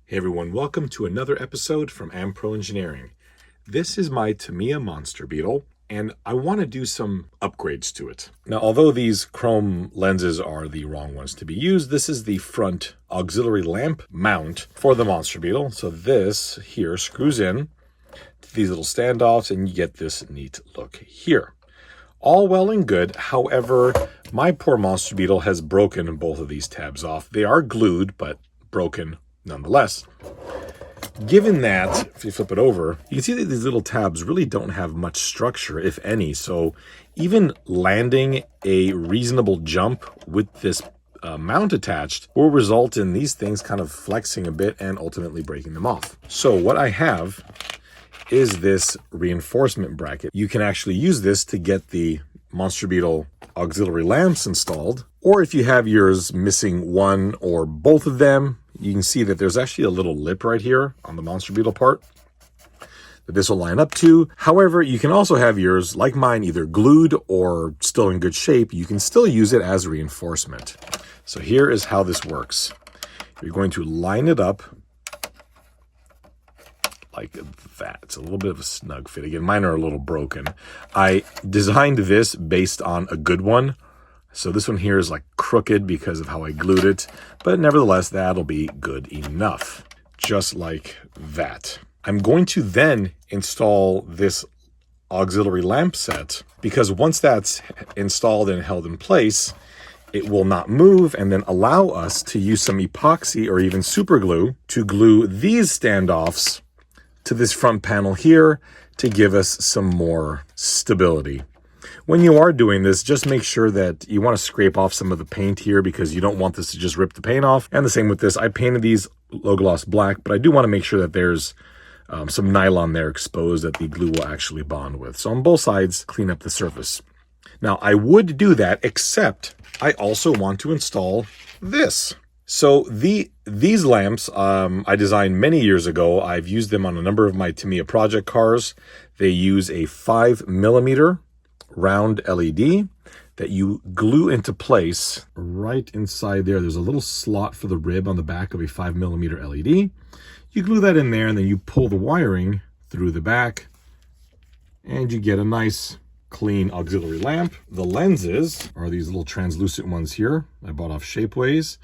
Hey everyone, welcome to another episode from Ampro Engineering. This is my Tamiya Monster Beetle, and I want to do some upgrades to it. Now, although these chrome lenses are the wrong ones to be used, this is the front auxiliary lamp mount for the Monster Beetle. So this here screws in to these little standoffs, and you get this neat look here. All well and good. However, my poor Monster Beetle has broken both of these tabs off. They are glued, but broken nonetheless. Given that, if you flip it over, you can see that these little tabs really don't have much structure, if any. So even landing a reasonable jump with this mount attached will result in these things kind of flexing a bit and ultimately breaking them off. So what I have is this reinforcement bracket. You can actually use this to get the Monster Beetle auxiliary lamps installed, or if you have yours missing one or both of them, you can see that there's actually a little lip right here on the Monster Beetle part that this will line up to. However, you can also have yours, like mine, either glued or still in good shape. You can still use it as reinforcement. So here is how this works. You're going to line it up like that. It's a little bit of a snug fit. Again, mine are a little broken. I designed this based on a good one. So this one here is like crooked because of how I glued it, but nevertheless, that'll be good enough, just like that. I'm going to then install this auxiliary lamp set, because once that's installed and held in place, it will not move, and then allow us to use some epoxy or even super glue to glue these standoffs to this front panel here to give us some more stability. When you are doing this, just make sure that you want to scrape off some of the paint here, because you don't want this to just rip the paint off. And the same with this. I painted these low gloss black, but I do want to make sure that there's some nylon there exposed that the glue will actually bond with. So on both sides, clean up the surface. Now, I would do that, except I also want to install this. So these lamps I designed many years ago. I've used them on a number of my Tamiya project cars. They use a 5mm round LED that you glue into place right inside there. There's a little slot for the rib on the back of a 5mm LED. You glue that in there, and then you pull the wiring through the back, and you get a nice clean auxiliary lamp. The lenses are these little translucent ones here I bought off Shapeways.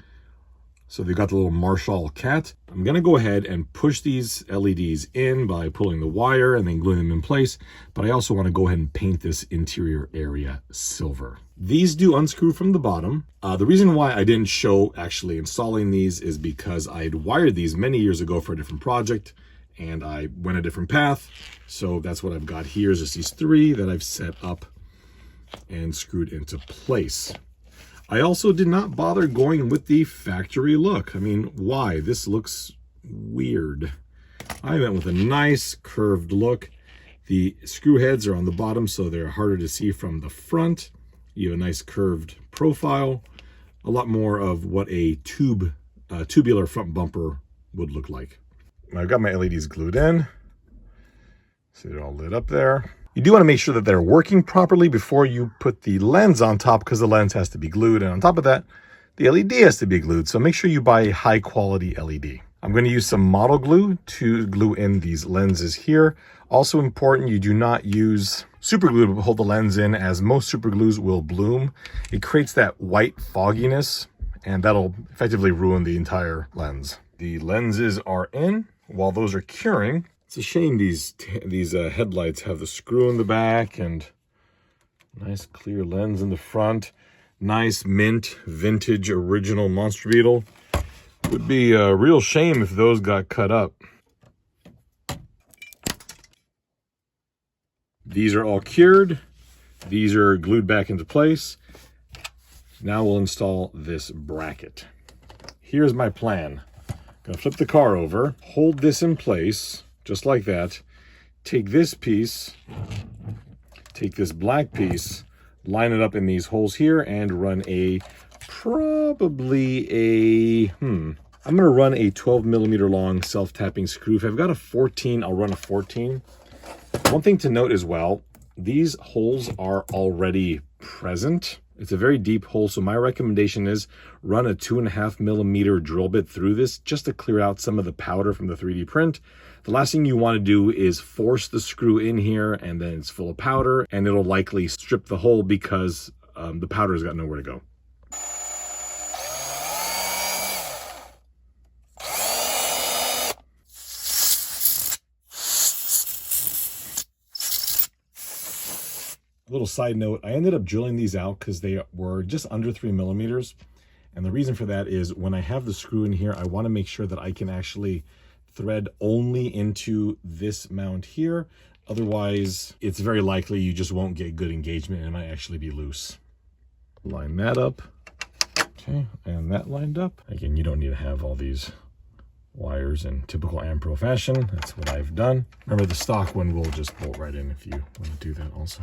So they've got the little Marshall cat. I'm going to go ahead and push these LEDs in by pulling the wire and then gluing them in place. But I also want to go ahead and paint this interior area silver. These do unscrew from the bottom. The reason why I didn't show actually installing these is because I had wired these many years ago for a different project, and I went a different path. So that's what I've got here, is just these three that I've set up and screwed into place. I also did not bother going with the factory look. I mean, why? This looks weird. I went with a nice curved look. The screw heads are on the bottom, so they're harder to see from the front. You have a nice curved profile, a lot more of what a tubular front bumper would look like. I've got my LEDs glued in. See, they're all lit up there. You do want to make sure that they're working properly before you put the lens on top, because the lens has to be glued, and on top of that, the LED has to be glued. So make sure you buy a high quality LED. I'm going to use some model glue to glue in these lenses here. Also important, you do not use super glue to hold the lens in, as most super glues will bloom. It creates that white fogginess, and that'll effectively ruin the entire lens. The lenses are in. While those are curing, it's a shame these headlights have the screw in the back and nice clear lens in the front. Nice mint, vintage, original Monster Beetle. Would be a real shame if those got cut up. These are all cured. These are glued back into place. Now we'll install this bracket. Here's my plan. I'm gonna flip the car over, hold this in place, just like that. Take this piece, take this black piece, line it up in these holes here, and run probably I'm gonna run a 12mm long self-tapping screw. If I've got a 14, I'll run a 14. One thing to note as well, these holes are already present. It's a very deep hole, so my recommendation is run a 2.5mm drill bit through this just to clear out some of the powder from the 3D print. The last thing you want to do is force the screw in here and then it's full of powder, and it'll likely strip the hole because the powder's got nowhere to go. Little side note, I ended up drilling these out because they were just under 3mm. And the reason for that is when I have the screw in here, I want to make sure that I can actually thread only into this mount here. Otherwise, it's very likely you just won't get good engagement and it might actually be loose. Line that up. Okay, and that lined up. Again, you don't need to have all these wires in typical Ampro fashion. That's what I've done. Remember, the stock one will just bolt right in if you want to do that also.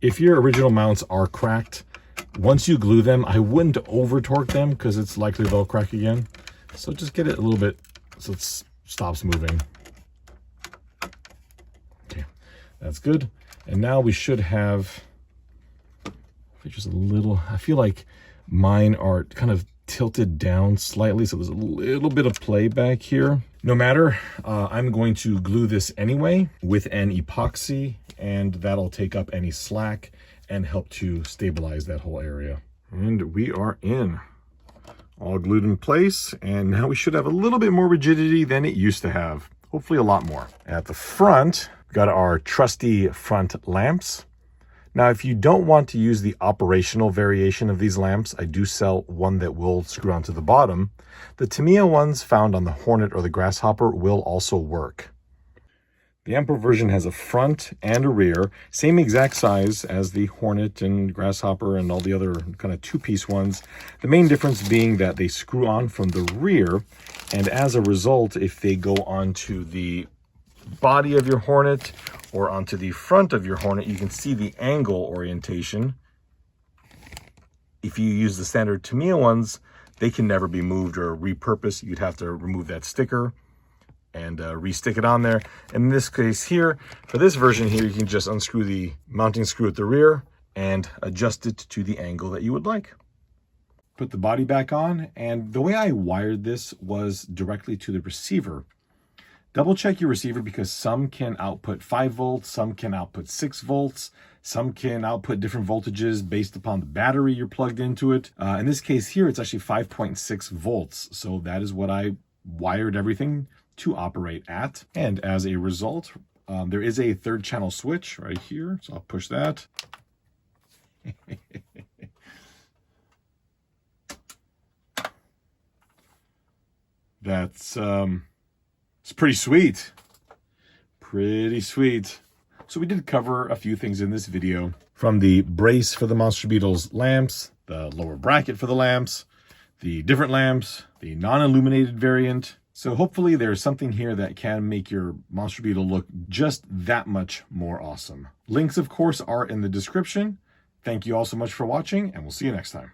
If your original mounts are cracked, once you glue them, I wouldn't over torque them because it's likely they'll crack again. So just get it a little bit so it stops moving. Okay, that's good. And now we should have just a little, I feel like mine are kind of tilted down slightly, so there's a little bit of play back here. No matter, I'm going to glue this anyway with an epoxy, and that'll take up any slack and help to stabilize that whole area. And we are in. All glued in place, and now we should have a little bit more rigidity than it used to have. Hopefully a lot more. At the front, we've got our trusty front lamps. Now, if you don't want to use the operational variation of these lamps, I do sell one that will screw onto the bottom. The Tamiya ones found on the Hornet or the Grasshopper will also work. The Ampro version has a front and a rear, same exact size as the Hornet and Grasshopper and all the other kind of two-piece ones. The main difference being that they screw on from the rear, and as a result, if they go onto the body of your Hornet or onto the front of your Hornet, you can see the angle orientation. If you use the standard Tamiya ones, they can never be moved or repurposed. You'd have to remove that sticker and re-stick it on there. In this case here, for this version here, you can just unscrew the mounting screw at the rear and adjust it to the angle that you would like. Put the body back on, and the way I wired this was directly to the receiver. Double check your receiver because some can output 5 volts, some can output 6 volts, some can output different voltages based upon the battery you're plugged into it. In this case here, it's actually 5.6 volts. So that is what I wired everything to operate at. And as a result, there is a 3rd channel switch right here. So I'll push that. That's it's pretty sweet. Pretty sweet. So we did cover a few things in this video. From the brace for the Monster Beetle's lamps, the lower bracket for the lamps, the different lamps, the non-illuminated variant. So hopefully there's something here that can make your Monster Beetle look just that much more awesome. Links, of course, are in the description. Thank you all so much for watching, and we'll see you next time.